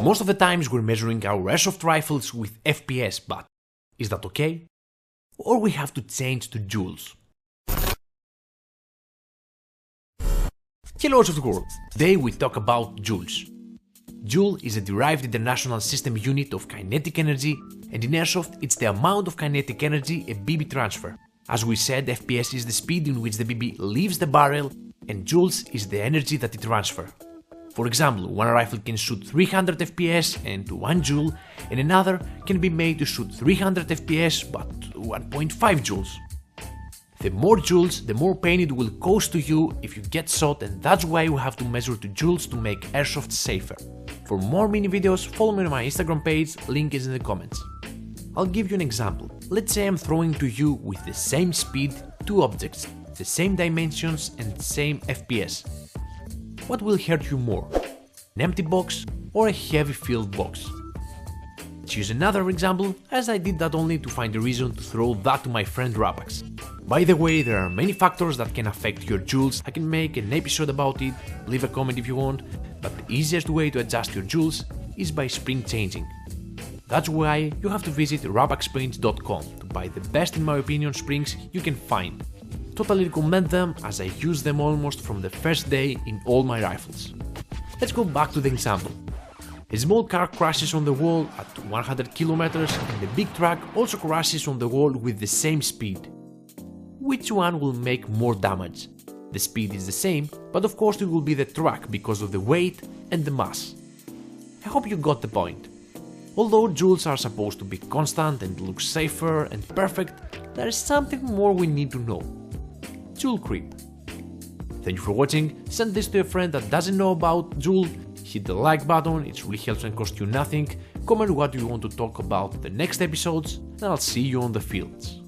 Most of the times we're measuring our airsoft rifles with FPS, but is that okay? Or we have to change to joules? Hello AIRSOFT world! Today we talk about joules. Joule is a derived international system unit of kinetic energy, and in airsoft it's the amount of kinetic energy a BB transfer. As we said, FPS is the speed in which the BB leaves the barrel, and joules is the energy that it transfers. For example, one rifle can shoot 300 FPS and 1 joule, and another can be made to shoot 300 FPS but 1.5 joules. The more joules, the more pain it will cause to you if you get shot, and that's why you have to measure to joules to make airsoft safer. For more mini videos, follow me on my Instagram page, link is in the comments. I'll give you an example. Let's say I'm throwing to you with the same speed two objects, the same dimensions and same FPS. What will hurt you more? An empty box or a heavy filled box? Let's use another example, as I did that only to find a reason to throw that to my friend Rapax. By the way, there are many factors that can affect your joules. I can make an episode about it, leave a comment if you want, but the easiest way to adjust your joules is by spring changing. That's why you have to visit rapaxsprings.com to buy the best, in my opinion, springs you can find. Totally recommend them, as I use them almost from the first day in all my rifles. Let's go back to the example. A small car crashes on the wall at 100 kilometers and a big truck also crashes on the wall with the same speed. Which one will make more damage? The speed is the same, but of course it will be the truck because of the weight and the mass. I hope you got the point. Although joules are supposed to be constant and look safer and perfect, there is something more we need to know. Joule creep. Thank you for watching, send this to a friend that doesn't know about Joule, hit the like button, it really helps and costs you nothing, comment what you want to talk about in the next episodes, and I'll see you on the fields.